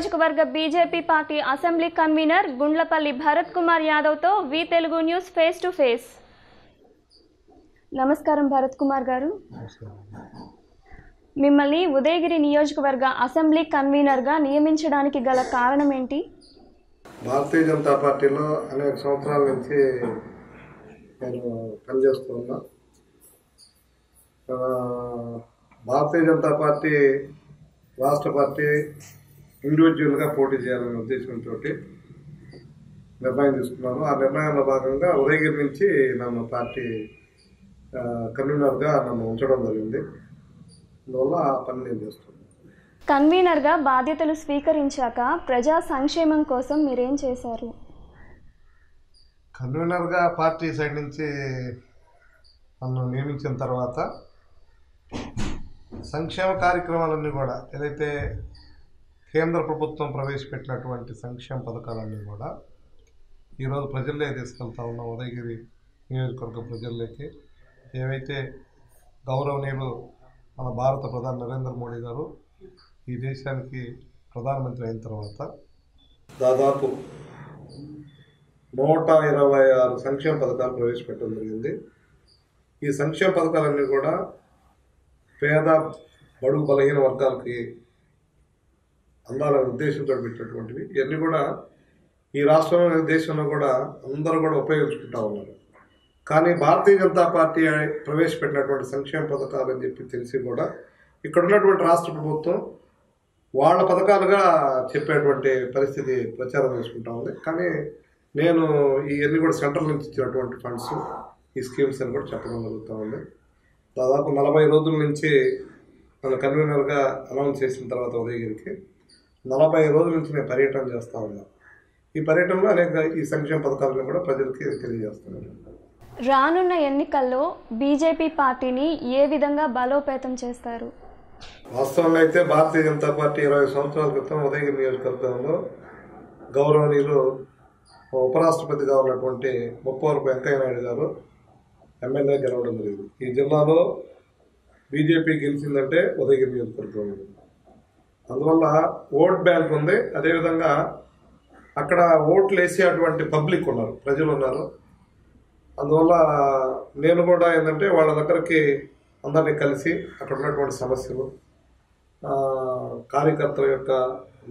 నియోజకవర్గ BJP party assembly convener Gundlapalli Bharat Kumar యాదవ్తో V Telugu news face to face. నమస్కారం భరత్ కుమార్ గారు. మిమ్మల్ని ఉదయగిరి నియోజకవర్గ అసెంబ్లీ కన్వీనర్గా నియమించడానికి గల కారణం ఏంటి? భారతీయ జనతా పార్టీలో అనేక సంవత్సరాల నుంచి నేను పనిచేస్తున్నా. భారతీయ జనతా పార్టీ రాష్ట్ర పార్టీ ఇండివిజువల్గా పోటీ చేయాలనే ఉద్దేశంతో నిర్ణయం తీసుకున్నాను. ఆ నిర్ణయంలో భాగంగా ఉదయగిరి నుంచి నన్ను పార్టీ కన్వీనర్గా నన్ను ఉంచడం జరిగింది. అందువల్ల ఆ పని నేను చేస్తున్నాను. కన్వీనర్గా బాధ్యతలు స్వీకరించాక ప్రజా సంక్షేమం కోసం మీరేం చేశారు? కన్వీనర్గా పార్టీ సైడ్ నుంచి నన్ను నియమించిన తర్వాత సంక్షేమ కార్యక్రమాలన్నీ కూడా ఏదైతే కేంద్ర ప్రభుత్వం ప్రవేశపెట్టినటువంటి సంక్షేమ పథకాలన్నీ కూడా ఈరోజు ప్రజల్లోకి తీసుకెళ్తా ఉన్నాం. ఉదయగిరి నియోజకవర్గ ప్రజల్లోకి ఏవైతే గౌరవనీయులు మన భారత ప్రధాని నరేంద్ర మోడీ గారు ఈ దేశానికి ప్రధానమంత్రి అయిన తర్వాత దాదాపు 126 సంక్షేమ పథకాలు ప్రవేశపెట్టడం జరిగింది. ఈ సంక్షేమ పథకాలన్నీ కూడా పేద బడుగు బలహీన వర్గాలకి అందాలనే ఉద్దేశంతో పెట్టినటువంటివి. ఇవన్నీ కూడా ఈ రాష్ట్రంలో దేశంలో కూడా అందరూ కూడా ఉపయోగించుకుంటా ఉన్నారు. కానీ భారతీయ జనతా పార్టీ ప్రవేశపెట్టినటువంటి సంక్షేమ పథకాలు అని చెప్పి తెలిసి కూడా ఇక్కడ ఉన్నటువంటి రాష్ట్ర ప్రభుత్వం వాళ్ళ పథకాలుగా చెప్పేటువంటి పరిస్థితి ప్రచారం చేసుకుంటా ఉంది. కానీ నేను ఇవన్నీ కూడా సెంట్రల్ నుంచి ఇచ్చినటువంటి ఫండ్స్, ఈ స్కీమ్స్ అని కూడా చెప్పడం జరుగుతూ ఉంది. దాదాపు 40 రోజుల నుంచి నన్ను కన్వీనర్గా అనౌన్స్ చేసిన తర్వాత ఉదయగిరికి 40 రోజుల నుంచి నేను పర్యటన చేస్తూ ఉన్నాను. ఈ పర్యటనలో అనేక ఈ సంక్షేమ పథకాలను కూడా ప్రజలకి తెలియజేస్తున్నాను. రానున్న ఎన్నికల్లో బీజేపీ పార్టీని ఏ విధంగా బలోపేతం చేస్తారు? వాస్తవంగా అయితే భారతీయ జనతా పార్టీ 20 సంవత్సరాల క్రితం ఉదయగిరి నియోజకవర్గంలో గౌరవనీయులు ఉపరాష్ట్రపతిగా ఉన్నటువంటి ముప్పవరపు వెంకయ్య నాయుడు గారు ఎమ్మెల్యే గెలవడం జరిగింది. ఈ జిల్లాలో బీజేపీ గెలిచిందంటే ఉదయగిరి నియోజకవర్గం. అందువల్ల ఓట్ బ్యాంక్ ఉంది. అదేవిధంగా అక్కడ ఓట్లు వేసేటువంటి పబ్లిక్ ఉన్నారు, ప్రజలు ఉన్నారు. అందువల్ల నేను కూడా ఏంటంటే వాళ్ళ దగ్గరికి అందరినీ కలిసి అక్కడ ఉన్నటువంటి సమస్యలు, కార్యకర్తల యొక్క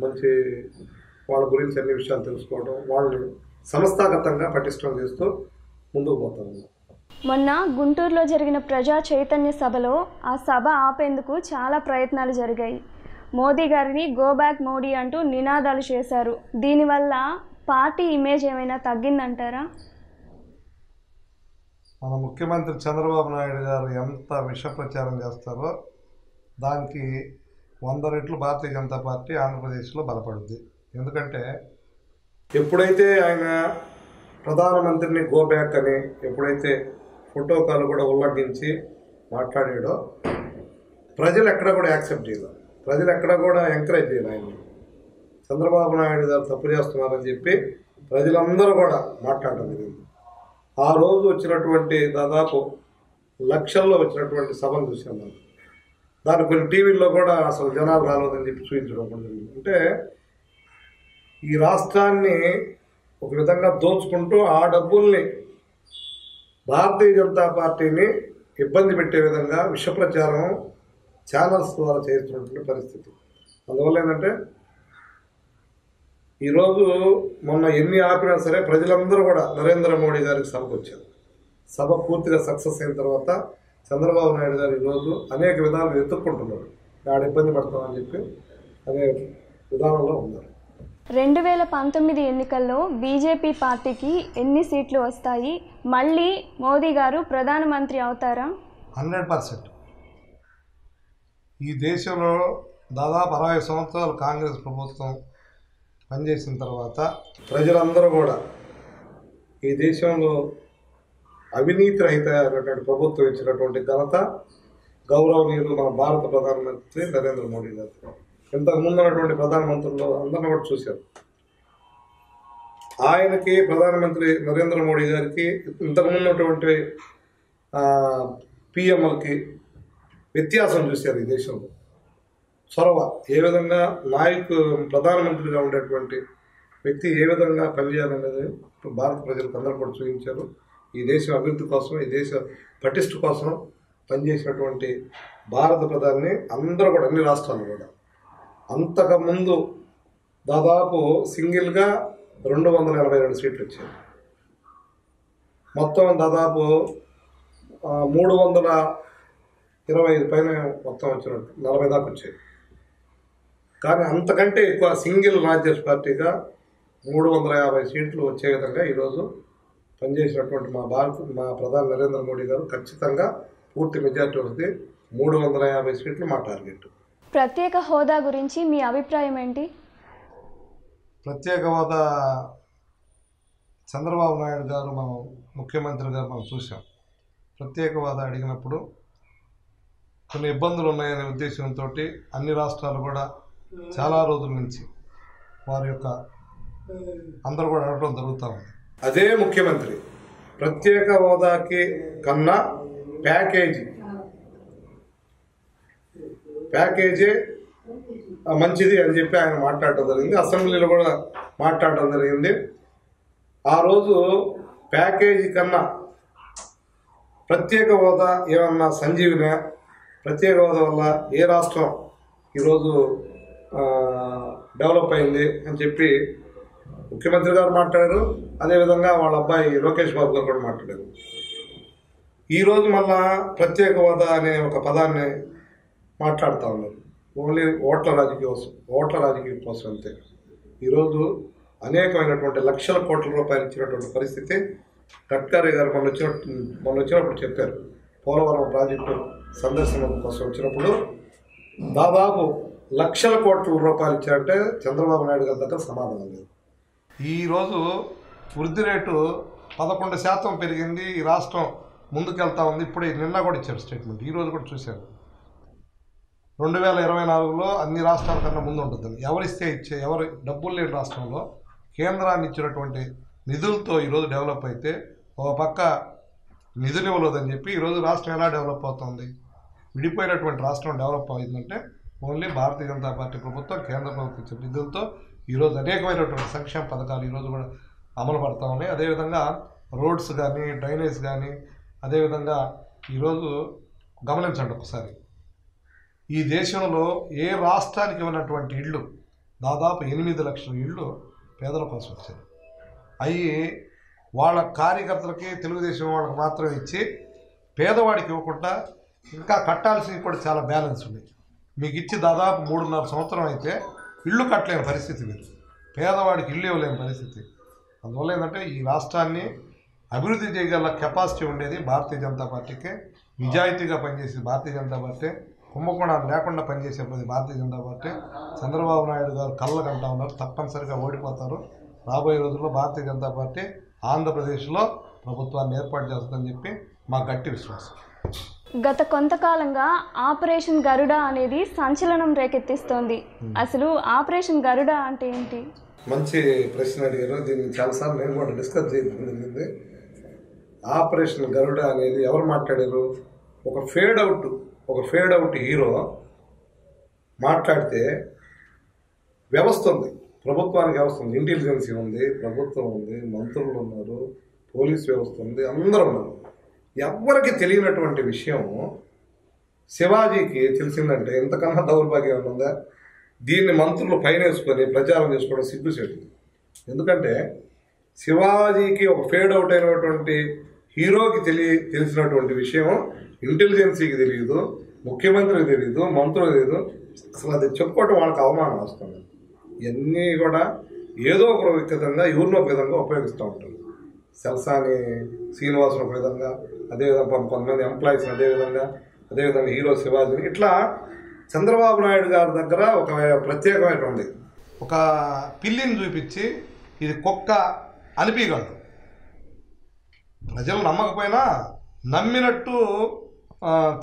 మంచి వాళ్ళ గురించి అన్ని విషయాలు తెలుసుకోవడం, వాళ్ళని సంస్థాగతంగా పటిష్టం చేస్తూ ముందుకు పోతాను. మొన్న గుంటూరులో జరిగిన ప్రజా చైతన్య సభలో ఆ సభ ఆపేందుకు చాలా ప్రయత్నాలు జరిగాయి. మోదీ గారిని గో బ్యాక్ మోడీ అంటూ నినాదాలు చేశారు. దీనివల్ల పార్టీ ఇమేజ్ ఏమైనా తగ్గిందంటారా? మన ముఖ్యమంత్రి చంద్రబాబు నాయుడు గారు ఎంత విష ప్రచారం చేస్తారో దానికి 100 రెట్లు భారతీయ జనతా పార్టీ ఆంధ్రప్రదేశ్లో బలపడుద్ది. ఎందుకంటే ఎప్పుడైతే ఆయన ప్రధానమంత్రిని గో బ్యాక్ అని ఎప్పుడైతే ప్రోటోకాల్ కూడా ఉల్లంఘించి మాట్లాడాడో ప్రజలు ఎక్కడ కూడా యాక్సెప్ట్ చేయలేదు, ప్రజలు ఎక్కడ కూడా ఎంకరేజ్ చేయలేదు. ఆయన చంద్రబాబు నాయుడు గారు తప్పు చేస్తున్నారని చెప్పి ప్రజలందరూ కూడా మాట్లాడడం జరిగింది. ఆ రోజు వచ్చినటువంటి దాదాపు లక్షల్లో వచ్చినటువంటి సభను చూసాను. దాని కొన్ని టీవీల్లో కూడా అసలు జనాలు రాలేదని చెప్పి చూపించడం కూడా జరిగింది. అంటే ఈ రాష్ట్రాన్ని ఒక విధంగా దోచుకుంటూ ఆ డబ్బుల్ని భారతీయ జనతా పార్టీని ఇబ్బంది పెట్టే విధంగా విష ప్రచారం ఛానల్స్ ద్వారా చేస్తున్నటువంటి పరిస్థితి. అందువల్ల ఏంటంటే ఈరోజు మొన్న ఎన్ని ఆపినా సరే ప్రజలందరూ కూడా నరేంద్ర మోడీ గారికి సభకు వచ్చారు. సభ పూర్తిగా సక్సెస్ అయిన తర్వాత చంద్రబాబు నాయుడు గారు ఈరోజు అనేక విధాలు వెతుక్కుంటున్నారు, ఆడ ఇబ్బంది పడతామని చెప్పి అనే విధానంలో ఉన్నారు. 2019 ఎన్నికల్లో బీజేపీ పార్టీకి ఎన్ని సీట్లు వస్తాయి? మళ్ళీ మోదీ గారు ప్రధానమంత్రి అవుతారా? 100%. ఈ దేశంలో దాదాపు 60 సంవత్సరాలు కాంగ్రెస్ ప్రభుత్వం పనిచేసిన తర్వాత ప్రజలందరూ కూడా ఈ దేశంలో అవినీతి రహిత ప్రభుత్వం ఇచ్చినటువంటి ఘనత గౌరవనీయులు మన భారత ప్రధానమంత్రి నరేంద్ర మోడీ గారు. ఇంతకు ముందు ఉన్నటువంటి ప్రధానమంత్రులు అందరినీ కూడా చూశారు. ఆయనకి ప్రధానమంత్రి నరేంద్ర మోడీ గారికి ఇంతకుముందు ఉన్నటువంటి పిఎంఎల్కి వ్యత్యాసం చూశారు ఈ దేశంలో. చొరవ, ఏ విధంగా ప్రధానమంత్రిగా ఉండేటువంటి వ్యక్తి ఏ విధంగా పనిచేయాలనేది భారత ప్రజలకు అందరూ కూడా చూపించారు. ఈ దేశం అభివృద్ధి కోసం, ఈ దేశ పటిష్ట కోసం పనిచేసినటువంటి భారత ప్రధాని అందరూ కూడా, అన్ని రాష్ట్రాలు కూడా అంతకుముందు దాదాపు సింగిల్గా 282 సీట్లు వచ్చాయి. మొత్తం దాదాపు 325 పైన మొత్తం వచ్చినట్టు 40 దాకా వచ్చాయి. కానీ అంతకంటే ఎక్కువ సింగిల్ రాజ్యస్ పార్టీగా 350 సీట్లు వచ్చే విధంగా ఈరోజు పనిచేసినటువంటి మా ప్రధాని నరేంద్ర మోడీ గారు ఖచ్చితంగా పూర్తి మెజార్టీ వస్తుంది. 350 సీట్లు మా టార్గెట్. ప్రత్యేక హోదా గురించి మీ అభిప్రాయం ఏంటి? ప్రత్యేక హోదా చంద్రబాబు నాయుడు గారు మనం ముఖ్యమంత్రి గారు మనం చూసాం. ప్రత్యేక హోదా అడిగినప్పుడు కొన్ని ఇబ్బందులు ఉన్నాయనే ఉద్దేశంతో అన్ని రాష్ట్రాలు కూడా చాలా రోజుల నుంచి వారి యొక్క అందరూ కూడా అడగడం జరుగుతూ ఉంది. అదే ముఖ్యమంత్రి ప్రత్యేక హోదాకి కన్నా ప్యాకేజీ మంచిది అని చెప్పి ఆయన మాట్లాడటం జరిగింది. అసెంబ్లీలో కూడా మాట్లాడటం జరిగింది. ఆ రోజు ప్యాకేజీ కన్నా ప్రత్యేక హోదా ఏమన్నా సంజీవిన, ప్రత్యేక హోదా వల్ల ఏ రాష్ట్రం ఈరోజు డెవలప్ అయింది అని చెప్పి ముఖ్యమంత్రి గారు మాట్లాడారు. అదేవిధంగా వాళ్ళ అబ్బాయి లోకేష్ బాబు గారు కూడా మాట్లాడారు. ఈరోజు మళ్ళా ప్రత్యేక హోదా అనే ఒక పదాన్ని మాట్లాడుతూ ఉన్నారు. ఓన్లీ ఓట్ల రాజకీయం కోసం అంతే. ఈరోజు అనేకమైనటువంటి లక్షల కోట్ల రూపాయలు ఇచ్చినటువంటి పరిస్థితి. గడ్కరీ గారు మొన్న వచ్చినప్పుడు చెప్పారు. పోలవరం ప్రాజెక్టు సందర్శన కోసం వచ్చినప్పుడు దాదాపు లక్షల కోట్ల రూపాయలు ఇచ్చారంటే చంద్రబాబు నాయుడు గారి దగ్గర సమాధానం లేదు. ఈరోజు వృద్ధి రేటు 11% పెరిగింది. ఈ రాష్ట్రం ముందుకెళ్తా ఉంది. ఇప్పుడే నిన్న కూడా ఇచ్చారు స్టేట్మెంట్. ఈరోజు కూడా చూశారు. 2024లో అన్ని రాష్ట్రాల కన్నా ముందు ఉంటుందని. ఎవరు డబ్బులు లేని రాష్ట్రంలో కేంద్రాన్ని ఇచ్చినటువంటి నిధులతో ఈరోజు డెవలప్ అయితే, ఒక పక్క నిధులు ఇవ్వలేదని చెప్పి ఈరోజు రాష్ట్రం ఎలా డెవలప్ అవుతుంది? విడిపోయినటువంటి రాష్ట్రం డెవలప్ అయిందంటే ఓన్లీ భారతీయ జనతా పార్టీ ప్రభుత్వం, కేంద్ర ప్రభుత్వం ఇచ్చిన నిధులతో ఈరోజు అనేకమైనటువంటి సంక్షేమ పథకాలు ఈరోజు కూడా అమలు పడతా ఉన్నాయి. అదేవిధంగా రోడ్స్ కానీ, డ్రైనేజ్ కానీ, అదేవిధంగా ఈరోజు గమనించండి ఒకసారి, ఈ దేశంలో ఏ రాష్ట్రానికి ఇవ్వనటువంటి ఇళ్ళు దాదాపు 8 లక్షల ఇళ్ళు పేదల కోసం వచ్చాయి. అవి వాళ్ళ కార్యకర్తలకి, తెలుగుదేశం వాళ్ళకి మాత్రం ఇచ్చి పేదవాడికి ఇవ్వకుండా ఇంకా కట్టాల్సినవి కూడా చాలా బ్యాలెన్స్ ఉంది. మీకు ఇచ్చి దాదాపు 3.5 సంవత్సరం అయితే ఇళ్ళు కట్టలేని పరిస్థితి లేదు. పేదవాడికి ఇల్లు ఇవ్వలేని పరిస్థితి. అందువల్ల ఏంటంటే ఈ రాష్ట్రాన్ని అభివృద్ధి చేయగల కెపాసిటీ ఉండేది భారతీయ జనతా పార్టీకే. నిజాయితీగా పనిచేసేది భారతీయ జనతా పార్టీ. కుంభకోణాలు లేకుండా పనిచేసేది భారతీయ జనతా పార్టీ. చంద్రబాబు నాయుడు గారు కళ్ళకంటా ఉన్నారు, తప్పనిసరిగా ఓడిపోతారు. రాబోయే రోజుల్లో భారతీయ జనతా పార్టీ ఆంధ్రప్రదేశ్లో ప్రభుత్వాన్ని ఏర్పాటు చేస్తుందని చెప్పి మా గట్టి విశ్వాసం. గత కొంతకాలంగా ఆపరేషన్ గరుడ అనేది సంచలనం రేకెత్తిస్తోంది. అసలు ఆపరేషన్ గరుడ అంటే ఏంటి? మంచి ప్రశ్న అడిగారు. దీన్ని చాలాసార్లు నేను కూడా డిస్కస్ చేయడం జరిగింది. ఆపరేషన్ గరుడ అనేది ఎవరు మాట్లాడారు? ఒక ఫేడ్ అవుట్ హీరో మాట్లాడితే వ్యవస్థ ఉంది, ప్రభుత్వానికి వ్యవస్థ ఉంది, ఇంటెలిజెన్సీ ఉంది, ప్రభుత్వం ఉంది, మంత్రులు ఉన్నారు, పోలీస్ వ్యవస్థ ఉంది, అందరూ ఉన్నారు. ఎవ్వరికి తెలియనటువంటి విషయం శివాజీకి తెలిసిందంటే ఇంతకన్నా దౌర్భాగ్యం ఉందా? దీన్ని మంత్రులు పైన వేసుకొని ప్రచారం చేసుకోవడం సిగ్గుసేటు. ఎందుకంటే శివాజీకి ఒక ఫేడ్ అవుట్ అయినటువంటి హీరోకి తెలిసినటువంటి విషయం ఇంటెలిజెన్సీకి తెలియదు, ముఖ్యమంత్రికి తెలియదు, మంత్రులకు తెలియదు. అసలు అది చెప్పుకోవటం వాళ్ళకి అవమానం వస్తుంది. ఇవన్నీ కూడా ఏదో ఒక విధంగా ఎవరినో ఒక విధంగా ఉపయోగిస్తూ ఉంటారు. సెల్సాని శ్రీనివాసుని ఒక విధంగా, అదేవిధంగా కొంతమంది ఎంప్లాయీస్ అదేవిధంగా హీరో శివాజీని, ఇట్లా చంద్రబాబు నాయుడు గారి దగ్గర ఒక ప్రత్యేకమైనటువంటి ఒక పిల్లిని చూపించి ఇది కుక్క అనిపించగలడు. ప్రజలు నమ్మకపోయినా నమ్మినట్టు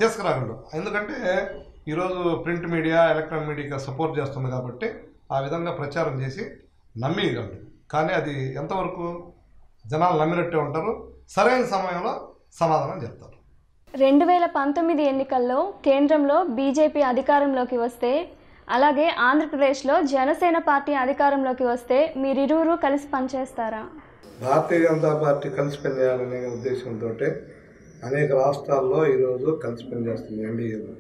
తీసుకురాగలడు. ఎందుకంటే ఈరోజు print media, electronic media support చేస్తుంది కాబట్టి ఆ విధంగా ప్రచారం చేసి నమ్మిగలడు. కానీ అది ఎంతవరకు జనాలు నమ్మినట్టే ఉంటారు, సరైన సమయంలో సమాధానం చెప్తారు. 2019 ఎన్నికల్లో కేంద్రంలో బీజేపీ అధికారంలోకి వస్తే అలాగే ఆంధ్రప్రదేశ్లో జనసేన పార్టీ అధికారంలోకి వస్తే మీరిరువురు కలిసి పనిచేస్తారా? భారతీయ జనతా పార్టీ కలిసి పనిచేయాలనే ఉద్దేశంతో అనేక రాష్ట్రాల్లో ఈరోజు కలిసి పనిచేస్తుంది ఎన్డీఏలో.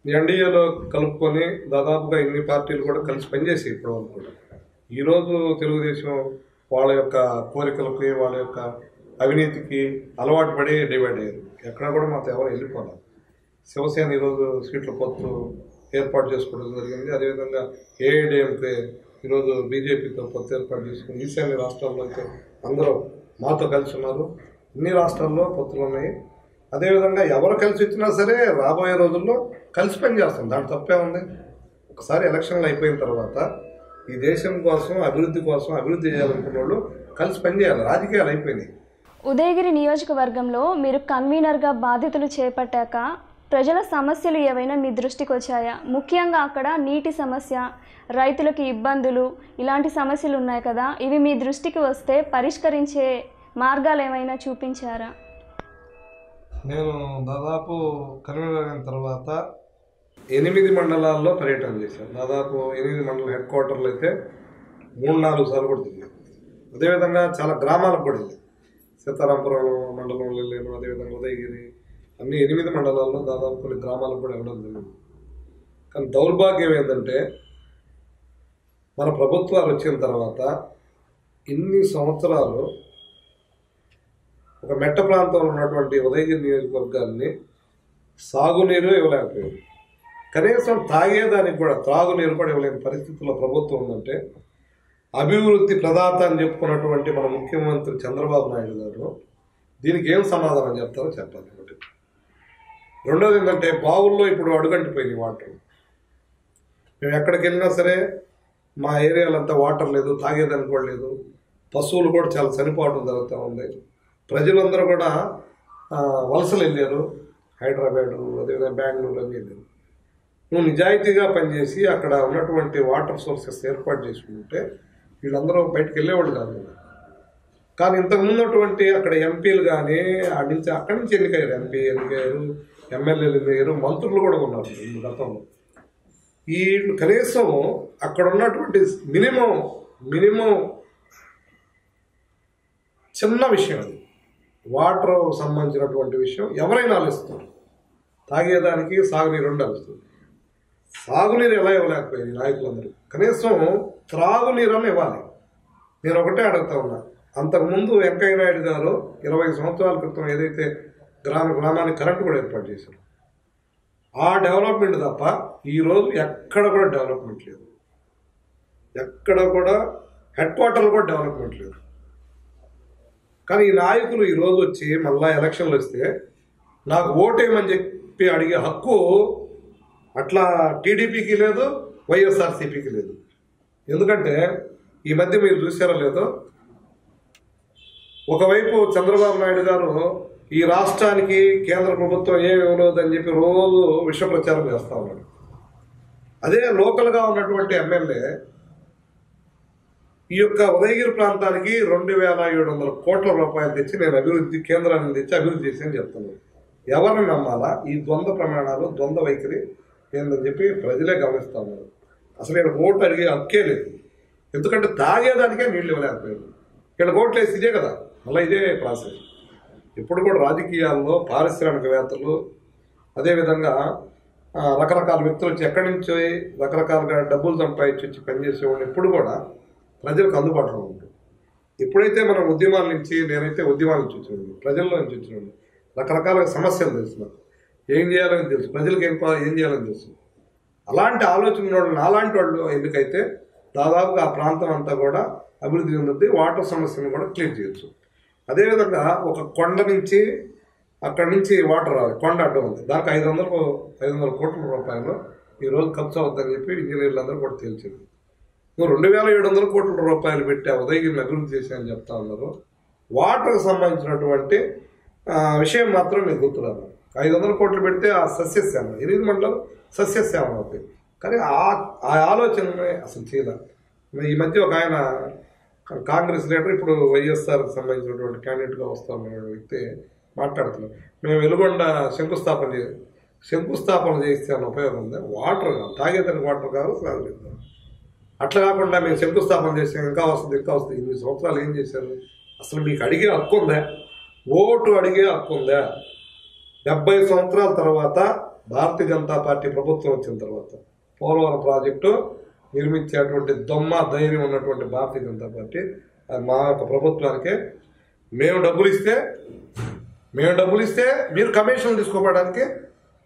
ఎన్డీఏలో కలుపుకొని దాదాపుగా ఇన్ని పార్టీలు కూడా కలిసి పనిచేసి ఇప్పటివరకు కూడా. ఈరోజు తెలుగుదేశం వాళ్ళ యొక్క కోరికలకి వాళ్ళ యొక్క అవినీతికి అలవాటు పడి డివైడ్ అయ్యారు. ఎక్కడ కూడా మాతో ఎవరు వెళ్ళిపోవాలి. శివసేన ఈరోజు సీట్ల పొత్తు ఏర్పాటు చేసుకోవడం జరిగింది. అదేవిధంగా ఏఐడిఎంకే ఈరోజు బీజేపీతో పొత్తు ఏర్పాటు చేసుకుని ఈశాన్య రాష్ట్రాల్లో అయితే అందరూ మాతో కలిసి ఉన్నారు. అన్ని రాష్ట్రాల్లో పొత్తులు ఉన్నాయి. అదేవిధంగా ఎవరు కలిసి వచ్చినా సరే రాబోయే రోజుల్లో కలిసి పనిచేస్తాం. దాంట్లో తప్పే ఉంది. ఒకసారి ఎలక్షన్లు అయిపోయిన తర్వాత ఈ దేశం కోసం అభివృద్ధి చేయాలనుకున్న వాళ్ళు కలిసి పనిచేయాలి. రాజకీయాలు అయిపోయినాయి. ఉదయగిరి నియోజకవర్గంలో మీరు కన్వీనర్గా బాధ్యతలు చేపట్టాక ప్రజల సమస్యలు ఏవైనా మీ దృష్టికి వచ్చాయా? ముఖ్యంగా అక్కడ నీటి సమస్య, రైతులకు ఇబ్బందులు, ఇలాంటి సమస్యలు ఉన్నాయి కదా, ఇవి మీ దృష్టికి వస్తే పరిష్కరించే మార్గాలు ఏమైనా చూపించారా? నేను దాదాపు కన్వీనర్ అయిన తర్వాత 8 మండలాల్లో పర్యటన చేశాను. దాదాపు 8 మండల హెడ్ క్వార్టర్లు అయితే 3-4 సార్లు కూడా తిరిగాను. అదేవిధంగా చాలా గ్రామాలకు కూడా వెళ్ళాను. సీతారాంపురం మండలంలో వెళ్ళాను. అదేవిధంగా ఉదయగిరి, అన్ని 8 మండలాల్లో దాదాపు కొన్ని గ్రామాలకు కూడా వెళ్ళడం జరిగింది. కానీ దౌర్భాగ్యం ఏంటంటే మన ప్రభుత్వాలు వచ్చిన తర్వాత ఇన్ని సంవత్సరాలు ఒక మెట్ట ప్రాంతంలో ఉన్నటువంటి ఉదయగిరి నియోజకవర్గాన్ని సాగునీరు ఇవ్వలేకపోయారు. కనీసం తాగేదానికి కూడా త్రాగునీరు కూడా ఇవ్వలేని పరిస్థితుల్లో ప్రభుత్వం ఉందంటే అభివృద్ధి ప్రదాత అని చెప్పుకున్నటువంటి మన ముఖ్యమంత్రి చంద్రబాబు నాయుడు గారు దీనికి ఏం సమాధానం చెప్తారో చెప్పాలి. ఒకటి. రెండోది ఏంటంటే బావుల్లో ఇప్పుడు అడుగంటిపోయింది వాటర్. మేము ఎక్కడికి వెళ్ళినా సరే మా ఏరియాలంతా వాటర్ లేదు, తాగేదానికి కూడా లేదు. పశువులు కూడా చాలా చనిపోవడం జరుగుతూ ఉంది. ప్రజలందరూ కూడా వలసలు వెళ్ళారు. హైదరాబాదు, అదేవిధంగా బెంగళూరు అన్నీ వెళ్ళారు. నువ్వు నిజాయితీగా పనిచేసి అక్కడ ఉన్నటువంటి వాటర్ సోర్సెస్ ఏర్పాటు చేసుకుంటే వీళ్ళందరూ బయటకు వెళ్ళేవాళ్ళు కాదు. కానీ ఇంతకుముందు అటువంటి అక్కడ ఎంపీలు కానీ అక్కడి నుంచి ఎన్నికయ్యారు. ఎంపీ ఎన్నికయ్యారు, ఎమ్మెల్యేలు ఎన్నికయ్యారు, మంత్రులు కూడా ఉన్నారు గతంలో. ఈ కనీసం అక్కడ ఉన్నటువంటి మినిమం చిన్న విషయం అది. వాటర్ సంబంధించినటువంటి విషయం ఎవరైనా ఆలోచిస్తారు. తాగేదానికి సాగునీరు రెండు ఆలోచిస్తారు. సాగునీరు ఎలా ఇవ్వలేకపోయింది నాయకులందరూ. కనీసం త్రాగునీరు అని ఇవ్వాలి. నేను ఒకటే అడుగుతా ఉన్నా. అంతకుముందు వెంకయ్య నాయుడు గారు 20 సంవత్సరాల క్రితం ఏదైతే గ్రామానికి కరెంటు కూడా ఏర్పాటు చేశారు, ఆ డెవలప్మెంట్ తప్ప ఈరోజు ఎక్కడ కూడా డెవలప్మెంట్ లేదు. ఎక్కడ కూడా హెడ్ క్వార్టర్లు కూడా డెవలప్మెంట్ లేదు. కానీ ఈ నాయకులు ఈరోజు వచ్చి మళ్ళా ఎలక్షన్లు వస్తే నాకు ఓటేయమని చెప్పి అడిగే హక్కు అట్లా టీడీపీకి లేదు, వైఎస్ఆర్సీపీకి లేదు. ఎందుకంటే ఈ మధ్య మీరు చూసారో లేదో, ఒకవైపు చంద్రబాబు నాయుడు గారు ఈ రాష్ట్రానికి కేంద్ర ప్రభుత్వం ఏమి ఇవ్వలేదని చెప్పి రోజు విష ప్రచారం చేస్తూ ఉన్నాడు. అదే లోకల్గా ఉన్నటువంటి ఎమ్మెల్యే ఈ యొక్క ఉదయగిరి ప్రాంతానికి 2700 కోట్ల రూపాయలు తెచ్చి నేను కేంద్రాన్ని తెచ్చి అభివృద్ధి చేసి చెప్తున్నాను. ఎవరిని నమ్మాలా? ఈ ద్వంద్వ ప్రమాణాలు, ద్వంద్వ వైఖరి ఏందని చెప్పి ప్రజలే గమనిస్తూ ఉన్నారు. అసలు ఇక్కడ ఓటు అడిగే హక్కే లేదు. ఎందుకంటే తాగేదానికే నీళ్ళు ఇవ్వలేకపోయారు. ఇక్కడ ఓట్లు వేసి ఇదే కదా, మళ్ళీ ఇదే ప్రాసెస్. ఇప్పుడు కూడా రాజకీయాల్లో పారిశ్రామికవేత్తలు, అదేవిధంగా రకరకాల వ్యక్తులు వచ్చి ఎక్కడి నుంచి రకరకాలుగా డబ్బులు సంపాదించి వచ్చి పనిచేసేవాళ్ళు ఎప్పుడు కూడా ప్రజలకు అందుబాటులో ఉంటుంది. ఎప్పుడైతే మనం ఉద్యమాల నుంచి, నేనైతే ఉద్యమాల నుంచి వచ్చినాను, ప్రజల్లో నుంచి వచ్చినాను, రకరకాల సమస్యలు తెలుసు, ఏం చేయాలని తెలుసు, ప్రజలకు ఏం చేయాలని తెలుసు. అలాంటి ఆలోచన వాళ్ళు నాలాంటి వాళ్ళు ఎందుకైతే దాదాపుగా ఆ ప్రాంతం అంతా కూడా అభివృద్ధి చెందుతుంది. వాటర్ సమస్యను కూడా క్లియర్ చేయొచ్చు. అదేవిధంగా ఒక కొండ నుంచి అక్కడి నుంచి వాటర్ రావాలి, కొండ అడ్డం ఉంది, దానికి 500 కోట్ల రూపాయలు ఈరోజు ఖర్చు అవుతుందని చెప్పి ఇంజనీర్లు అందరూ కూడా తేల్చింది. 2700 కోట్ల రూపాయలు పెట్టి ఉదయగిరిని అభివృద్ధి చేశాయని చెప్తా ఉన్నారు. వాటర్కి సంబంధించినటువంటి విషయం మాత్రం మీకు గుర్తురాదు. 500 కోట్లు పెడితే ఆ సస్యశ్యామ 8 మండలం సస్యశ్యామ అవుతాయి. కానీ ఆ ఆలోచననే అసలు చేయలేదు. ఈ మధ్య ఒక ఆయన కాంగ్రెస్ లీడర్, ఇప్పుడు వైఎస్ఆర్కి సంబంధించినటువంటి క్యాండిడేట్గా వస్తున్న వ్యక్తి మాట్లాడుతున్నారు. మేము వెలుగొండ శంకుస్థాపన శంకుస్థాపన చేస్తే అన్న ఉపయోగం ఉంది. వాటర్ కావాలి, తాగేదానికి వాటర్ కావాలి, తాగలేదు. అట్లా కాకుండా మేము శంకుస్థాపన చేస్తే ఇంకా వస్తుంది 8 సంవత్సరాలు ఏం చేశారు? అసలు మీకు అడిగే హక్కు ఉందా? ఓటు అడిగే హక్కు ఉందా? 70 సంవత్సరాల తర్వాత భారతీయ జనతా పార్టీ ప్రభుత్వం వచ్చిన తర్వాత పోలవరం ప్రాజెక్టు నిర్మించేటువంటి దొమ్మ ధైర్యం ఉన్నటువంటి భారతీయ జనతా పార్టీ మా యొక్క ప్రభుత్వానికి మేము డబ్బులు ఇస్తే మీరు కమిషన్ తీసుకోవడానికి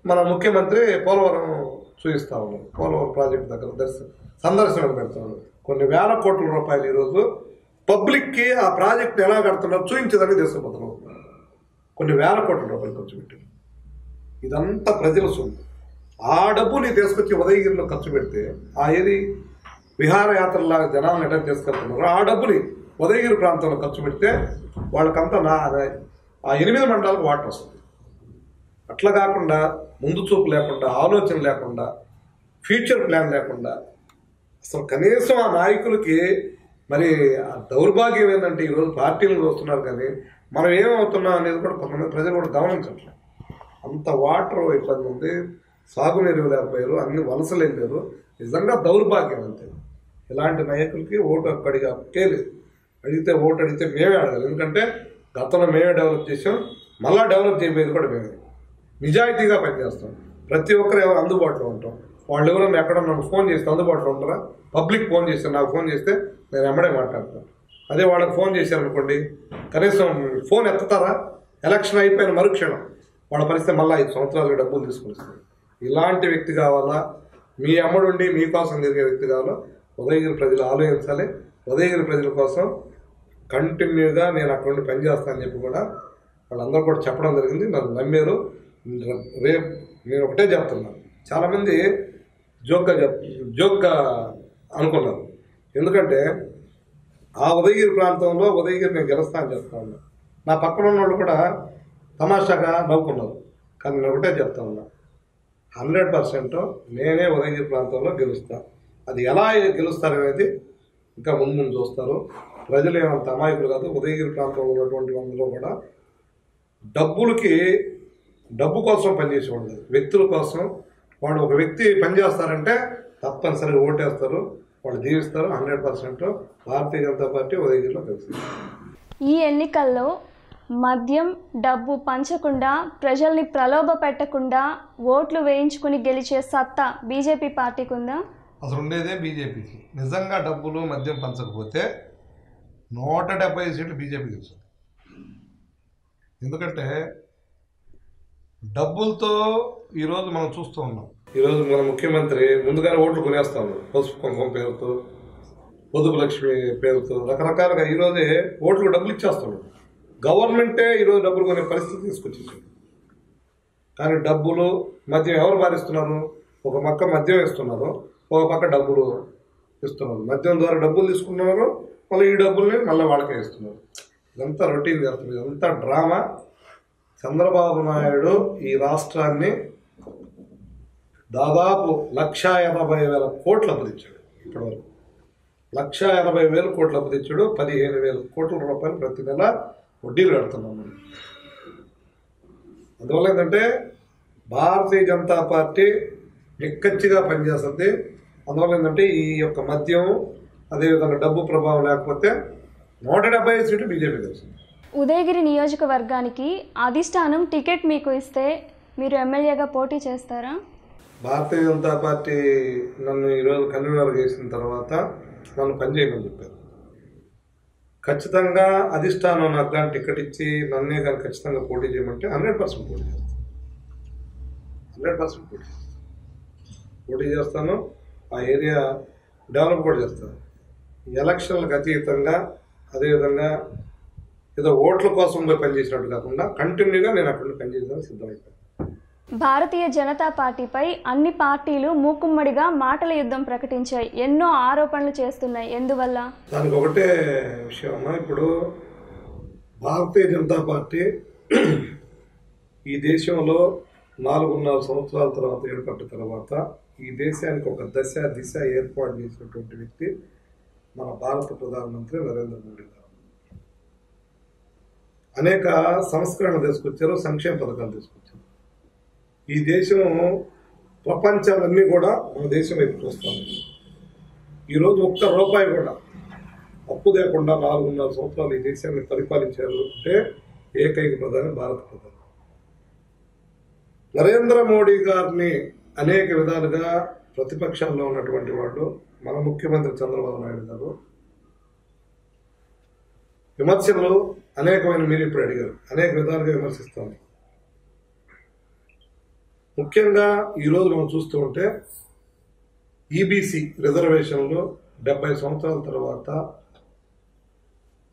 మన ముఖ్యమంత్రి పోలవరం చూపిస్తా ఉన్నారు. పోలవరం ప్రాజెక్టు దగ్గర సందర్శనలు పెడతా ఉన్నారు. కొన్ని వేల కోట్ల రూపాయలు ఈరోజు పబ్లిక్కి ఆ ప్రాజెక్ట్ ఎలా కడుతున్నారు చూపించదని తీసుకుపోతున్నాం. కొన్ని వేల కోట్ల రూపాయలు ఖర్చు పెట్టారు. ఇదంతా ప్రజల సొమ్ము. ఆ డబ్బుని తీసుకొచ్చి ఉదయగిరిలో ఖర్చు పెడితే ఆ ఏది విహారయాత్రలాగా జనాలను ఎట్లా తీసుకెళ్తున్నారు, ఆ డబ్బుని ఉదయగిరి ప్రాంతంలో ఖర్చు పెడితే వాళ్ళకంతా ఆ 8 మండలాలకు వాటర్ వస్తుంది. అట్లా కాకుండా ముందు చూపు లేకుండా, ఆలోచన లేకుండా, ఫ్యూచర్ ప్లాన్ లేకుండా, అసలు కనీసం ఆ నాయకులకి మరి దౌర్భాగ్యం ఏంటంటే ఈరోజు పార్టీలను చూస్తున్నారు కానీ మనం ఏమవుతున్నాం అనేది కూడా కొంతమంది ప్రజలు కూడా గమనించట్లేదు. అంత వాటర్ ఇబ్బంది ఉంది, సాగునీరు లేకపోయారు, అన్ని వలసలు వెళ్ళారు. నిజంగా దౌర్భాగ్యం అంతే. ఇలాంటి నాయకులకి ఓటు అడిగే హక్కే లేదు. ఓటు అడిగితే మేమే అడగాలి. ఎందుకంటే గతంలో మేమే డెవలప్ చేసాం, మళ్ళీ డెవలప్ చేయబోయేది కూడా మేమే. నిజాయితీగా పనిచేస్తాం. ప్రతి ఒక్కరు ఎవరు అందుబాటులో ఉంటాం. వాళ్ళు ఎవరైనా ఎక్కడ నాకు ఫోన్ చేస్తే అందుబాటులో ఉంటారా? పబ్లిక్ ఫోన్ చేస్తే, నాకు ఫోన్ చేస్తే నేను ఎమ్మడే మాట్లాడతాను. అదే వాళ్ళకి ఫోన్ చేశారనుకోండి, కనీసం ఫోన్ ఎత్తుతారా? ఎలక్షన్ అయిపోయిన మరుక్షణం వాళ్ళ పరిస్థితి మళ్ళీ 5 సంవత్సరాలు డబ్బులు తీసుకొస్తారు. ఇలాంటి వ్యక్తి కావాలా? మీ అమ్మడుండి మీకోసం తిరిగే వ్యక్తి కావాలా? ఉదయగిరి ప్రజలు ఆలోచించాలి. ఉదయగిరి ప్రజల కోసం కంటిన్యూగా నేను అక్కడ నుండి పనిచేస్తానని చెప్పి కూడా వాళ్ళందరూ కూడా చెప్పడం జరిగింది. నన్ను నమ్మారు. రేపు నేను ఒకటే చెప్తున్నాను, చాలామంది జోక్గా అనుకున్నారు. ఎందుకంటే ఆ ఉదయగిరి ప్రాంతంలో ఉదయగిరి నేను గెలుస్తా అని చెప్తా ఉన్నా. నా పక్కన ఉన్న వాళ్ళు కూడా తమాషాగా నవ్వుకున్నారు. కానీ నేను ఒకటే చెప్తా ఉన్నా, 100% నేనే ఉదయగిరి ప్రాంతంలో గెలుస్తా. అది ఎలా గెలుస్తారనేది ఇంకా ముందు చూస్తారు. ప్రజలు ఏమంత అమాయకులు కాదు. ఉదయగిరి ప్రాంతంలో ఉన్నటువంటి వాళ్ళలో కూడా డబ్బు కోసం పనిచేసేవాళ్ళు, వ్యక్తుల కోసం. వాళ్ళు ఒక వ్యక్తి పనిచేస్తారంటే తప్పనిసరిగా ఓటేస్తారు, వాళ్ళు జీవిస్తారు. 100% భారతీయ జనతా పార్టీ ఉదయగిరిలో గెలుస్తుంది. ఈ ఎన్నికల్లో మద్యం, డబ్బు పంచకుండా, ప్రజల్ని ప్రలోభ పెట్టకుండా ఓట్లు వేయించుకుని గెలిచే సత్తా బీజేపీ పార్టీకి ఉందా? అసలు ఉండేదే బీజేపీకి. నిజంగా డబ్బులు మద్యం పంచకపోతే 170 సీట్లు బీజేపీ గెలుస్తుంది. ఎందుకంటే డబ్బులతో ఈరోజు మనం చూస్తూ ఉన్నాం. ఈరోజు మన ముఖ్యమంత్రి ముందుగానే ఓట్లు కొనేస్తా ఉన్నారు. పసుపు కుంకుమ పేరుతో, పొదుపు లక్ష్మి పేరుతో రకరకాలుగా ఈరోజే ఓట్లు డబ్బులు ఇచ్చేస్తున్నాడు. గవర్నమెంటే ఈరోజు డబ్బులు కొనే పరిస్థితి తీసుకొచ్చేసాడు. కానీ డబ్బులు మద్యం ఎవరు మారిస్తున్నారు? ఒక పక్క మద్యం ఇస్తున్నారు, ఒక పక్క డబ్బులు ఇస్తున్నారు. మద్యం ద్వారా డబ్బులు తీసుకున్నారు, మళ్ళీ ఈ డబ్బుల్ని మళ్ళీ వాళ్ళకే ఇస్తున్నారు. ఇదంతా రొటీన్ చేస్తున్నారు. ఇదంతా డ్రామా. చంద్రబాబు నాయుడు ఈ రాష్ట్రాన్ని దాదాపు 1,80,000 కోట్లు అప్పదించాడు. ఇప్పటివరకు 1,80,000 కోట్లు అప్పదించాడు. 15,000 కోట్ల రూపాయలు ప్రతి నెల వడ్డీలు కడుతున్నాం. అందువల్ల ఏంటంటే భారతీయ జనతా పార్టీ నిక్కచ్చిగా పనిచేస్తుంది. అందువల్ల ఏంటంటే ఈ యొక్క మద్యం అదేవిధంగా డబ్బు ప్రభావం లేకపోతే 170 సీట్లు బీజేపీ తెలుస్తుంది. ఉదయగిరి నియోజకవర్గానికి అధిష్టానం టికెట్ మీకు ఇస్తే మీరు ఎమ్మెల్యేగా పోటీ చేస్తారా? భారతీయ జనతా పార్టీ నన్ను ఈరోజు కన్వీనర్ చేసిన తర్వాత నన్ను పనిచేయమని చెప్పారు. ఖచ్చితంగా అధిష్టానం నాకు కానీ టికెట్ ఇచ్చి నన్నే కానీ ఖచ్చితంగా పోటీ చేయమంటే 100% పోటీ చేస్తాను. 100% పోటీ చేస్తాను. ఆ ఏరియా డెవలప్ కూడా చేస్తాను. ఎలక్షన్లకు అతీతంగా, అదేవిధంగా ఏదో ఓట్ల కోసం పనిచేసినట్టు కాకుండా కంటిన్యూగా నేను అక్కడ పనిచేయడానికి సిద్ధమైపోయాను. భారతీయ జనతా పార్టీపై అన్ని పార్టీలు మూకుమ్మడిగా మాటల యుద్ధం ప్రకటించాయి, ఎన్నో ఆరోపణలు చేస్తున్నాయి. ఎందువల్ల? దానికి ఒకటే విషయం అమ్మా. ఇప్పుడు భారతీయ జనతా పార్టీ ఈ దేశంలో 4.5 సంవత్సరాల తర్వాత ఏర్పడిన తర్వాత ఈ దేశానికి ఒక దిశ ఏర్పాటు చేసినటువంటి వ్యక్తి మన భారత ప్రధానమంత్రి నరేంద్ర మోడీ గారు. అనేక సంస్కరణలు తీసుకొచ్చారు, సంక్షేమ పథకాలు తీసుకొచ్చారు. ఈ దేశం ప్రపంచాలన్నీ కూడా మన దేశం వైపు చూస్తాం. ఈరోజు ఒక్క రూపాయి కూడా అప్పు లేకుండా 4.5 సంవత్సరాలు ఈ దేశాన్ని పరిపాలించారు అంటే ఏకైక ప్రధాని భారత ప్రధాని నరేంద్ర మోడీ గారిని అనేక విధాలుగా ప్రతిపక్షాల్లో ఉన్నటువంటి వాళ్ళు మన ముఖ్యమంత్రి చంద్రబాబు నాయుడు గారు విమర్శలు అనేకమైన, మీరు ఇప్పుడు అడిగారు, అనేక విధాలుగా విమర్శిస్తాం. ముఖ్యంగా ఈరోజు మనం చూస్తూ ఉంటే ఈబీసీ రిజర్వేషన్లు 70 సంవత్సరాల తర్వాత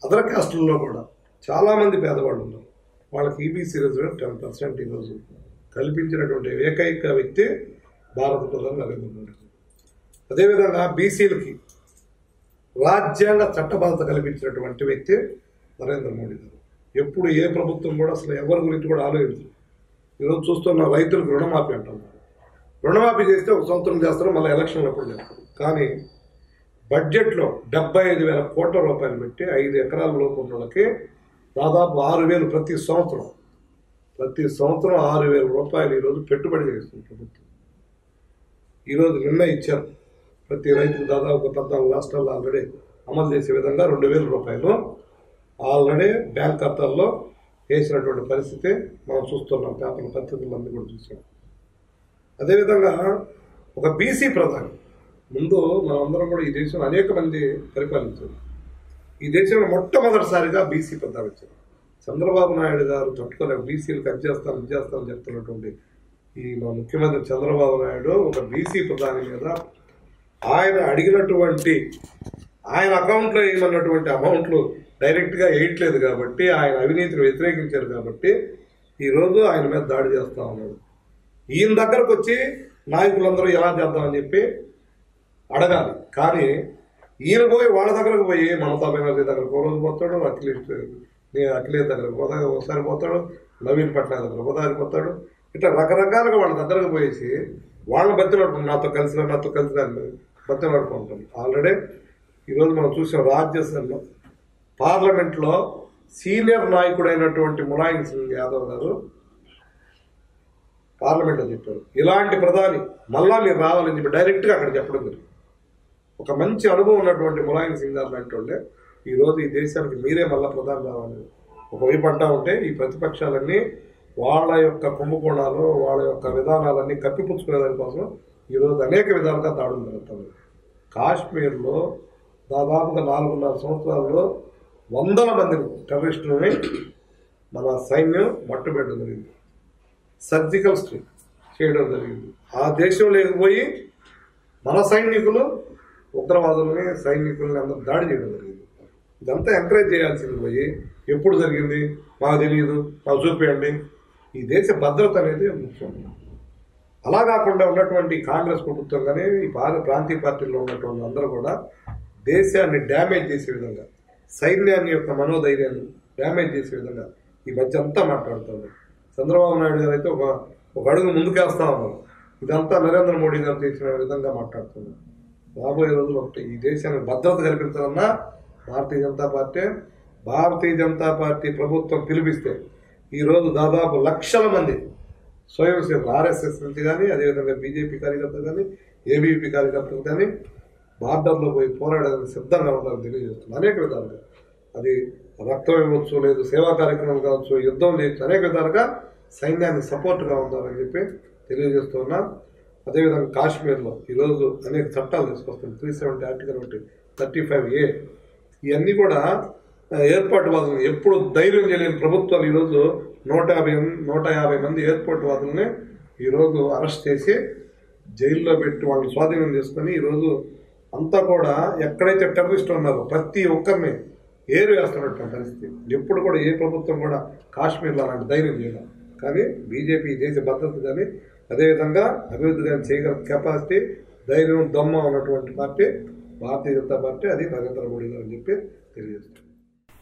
అదర్ కాస్టుల్లో కూడా చాలామంది పేదవాళ్ళు ఉన్నారు. వాళ్ళకి ఈబీసీ రిజర్వేషన్ 10% ఈరోజు కల్పించినటువంటి ఏకైక వ్యక్తి భారత ప్రధాని నరేంద్ర మోడీ. అదేవిధంగా బీసీలకి రాజ్యాంగ చట్టబద్ధత కల్పించినటువంటి వ్యక్తి నరేంద్ర మోడీ గారు. ఎప్పుడు ఏ ప్రభుత్వం కూడా అసలు ఎవరి గురించి కూడా ఆలోచించదు. ఈరోజు చూస్తున్న రైతులకు రుణమాఫీ అంటున్నారు. రుణమాఫీ చేస్తే ఒక సంవత్సరం చేస్తారు, మళ్ళీ ఎలక్షన్లు ఎప్పుడు చేస్తారు. కానీ బడ్జెట్లో 75,000 కోట్ల రూపాయలు పెట్టి 5 ఎకరాల లోపు ఉన్న వాళ్ళకి దాదాపు 6,000 ప్రతి సంవత్సరం 6,000 రూపాయలు ఈరోజు పెట్టుబడి చేస్తుంది ప్రభుత్వం. ఈరోజు నిన్న ఇచ్చారు ప్రతి రైతుకు దాదాపు 14 రాష్ట్రాల్లో ఆల్రెడీ అమలు చేసే విధంగా 2,000 రూపాయలు ఆల్రెడీ బ్యాంక్ ఖాతాల్లో వేసినటువంటి పరిస్థితి మనం చూస్తున్నాం. పేపర్ల పత్రికలన్నీ కూడా చూసాం. అదేవిధంగా ఒక బీసీ ప్రధాని ముందు మనం అందరం కూడా ఈ దేశంలో అనేక మంది పరిపాలించారు. ఈ దేశంలో మొట్టమొదటిసారిగా బీసీ ప్రధాని వచ్చారు. చంద్రబాబు నాయుడు గారు తట్టుకోలేక బీసీలకు అది చేస్తాను చెప్తున్నటువంటి ఈ మా ముఖ్యమంత్రి చంద్రబాబు నాయుడు ఒక బీసీ ప్రధాని మీద ఆయన అడిగినటువంటి ఆయన అకౌంట్లో ఏమన్నటువంటి అమౌంట్లు డైరెక్ట్గా వేయట్లేదు కాబట్టి, ఆయన అవినీతిని వ్యతిరేకించారు కాబట్టి ఈరోజు ఆయన మీద దాడి చేస్తా ఉన్నాడు. ఈయన దగ్గరకు వచ్చి నాయకులందరూ ఎలా చేద్దామని చెప్పి అడగాలి. కానీ ఈయన పోయి వాళ్ళ దగ్గరకు పోయి మమతా బెనర్జీ దగ్గరకు ఒక రోజు పోతాడు, అఖిలేష్ దగ్గరకు ఒకసారి పోతాడు, నవీన్ పట్నాయక్ దగ్గర ఒకసారి పోతాడు. ఇట్లా రకరకాలుగా వాళ్ళ దగ్గరకు పోయేసి వాళ్ళని బతిలాడుకుంటాం. నాతో కలిసినా బతిలాడుకుంటాం. ఆల్రెడీ ఈరోజు మనం చూసాం రాజ్యసభలో పార్లమెంట్లో సీనియర్ నాయకుడైనటువంటి ములాయం సింగ్ యాదవ్ గారు పార్లమెంట్లో చెప్పారు, ఇలాంటి ప్రధాని మళ్ళా మీరు రావాలని చెప్పి డైరెక్ట్గా అక్కడ చెప్పడం జరిగింది. ఒక మంచి అనుభవం ఉన్నటువంటి ములాయం సింగ్ గారు లాంటి వాళ్ళే ఈరోజు ఈ దేశానికి మీరే మళ్ళా ప్రధాని రావాలని ఒకవైపు అంటా ఉంటే, ఈ ప్రతిపక్షాలన్నీ వాళ్ళ యొక్క కుంభకోణాలు వాళ్ళ యొక్క విధానాలన్నీ కప్పిపుచ్చుకునే దానికోసం ఈరోజు అనేక విధాలుగా దాడులు జరుగుతుంది. కాశ్మీర్లో దాదాపుగా 4.5 సంవత్సరాల్లో 100 మంది టెర్రరిస్టులని మన సైన్యం మట్టుబెట్టడం జరిగింది, సర్జికల్ స్ట్రైక్ చేయడం జరిగింది. ఆ దేశం లేకపోయి మన సైనికులు ఉగ్రవాదులని సైనికులని అందరూ దాడి చేయడం జరిగింది. ఇదంతా ఎంకరేజ్ చేయాల్సింది పోయి ఎప్పుడు జరిగింది మాకు తెలియదు, మాకు చూపించండి. ఈ దేశ భద్రత అనేది ముఖ్యం. అలా కాకుండా ఉన్నటువంటి కాంగ్రెస్ ప్రభుత్వం కానీ ఈ ప్రాంతీయ పార్టీల్లో ఉన్నటువంటి అందరూ కూడా దేశాన్ని డ్యామేజ్ చేసే విధంగా, సైన్యాన్ని యొక్క మనోధైర్యాన్ని డ్యామేజ్ చేసే విధంగా ఈ మధ్య అంతా మాట్లాడుతున్నారు. చంద్రబాబు నాయుడు గారు అయితే ఒక అడుగు ముందుకేస్తా ఉన్నారు. ఇదంతా నరేంద్ర మోడీ గారు చేసిన విధంగా మాట్లాడుతున్నారు. రాబోయే రోజులు ఒకటి, ఈ దేశానికి భద్రత కల్పించాలన్నా భారతీయ జనతా పార్టీ ప్రభుత్వం పిలిపిస్తే ఈరోజు దాదాపు లక్షల మంది స్వయం సేవకులు ఆర్ఎస్ఎస్ నుంచి కానీ, అదేవిధంగా బీజేపీ కార్యకర్తలు కానీ, ఏబీపీ కార్యకర్తలు కానీ బార్డర్లో పోయి పోరాడడానికి సిద్ధంగా ఉండాలని తెలియజేస్తుంది. అనేక విధాలుగా అది రక్తం ఇవ్వచ్చు, లేదు సేవా కార్యక్రమం కావచ్చు, యుద్ధం చేయొచ్చు, అనేక విధాలుగా సైన్యానికి సపోర్ట్గా ఉండాలని చెప్పి తెలియజేస్తున్నా. అదేవిధంగా కాశ్మీర్లో ఈరోజు అనేక చట్టాలు తీసుకొస్తుంది. 370 ఆర్టికల్ 35A ఇవన్నీ కూడా ఏర్పాటు వాదులు ఎప్పుడు ధైర్యం చేయలేని ప్రభుత్వాలు ఈరోజు 150 మంది ఏర్పాటు వాదులని ఈరోజు అరెస్ట్ చేసి జైల్లో పెట్టి వాళ్ళు స్వాధీనం చేసుకొని ఈరోజు అంతా కూడా ఎక్కడైతే టెర్రరిస్టులు ఉన్నారో ప్రతి ఒక్కరిని ఏరు వేస్తున్నటువంటి పరిస్థితి. ఎప్పుడు కూడా ఏ ప్రభుత్వం కూడా కాశ్మీర్లో అలాంటి ధైర్యం చేయడం. కానీ బీజేపీ దేశ భద్రత కానీ అదేవిధంగా అభివృద్ధి కానీ చేయగల కెపాసిటీ, ధైర్యం, దమ్మ ఉన్నటువంటి పార్టీ భారతీయ జనతా పార్టీ, అది నరేంద్ర మోడీ గారు అని చెప్పి తెలియజేస్తుంది.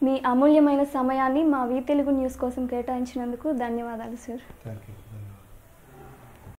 మీ అమూల్యమైన సమయాన్ని మా వి తెలుగు న్యూస్ కోసం కేటాయించినందుకు ధన్యవాదాలు సార్. Thank you.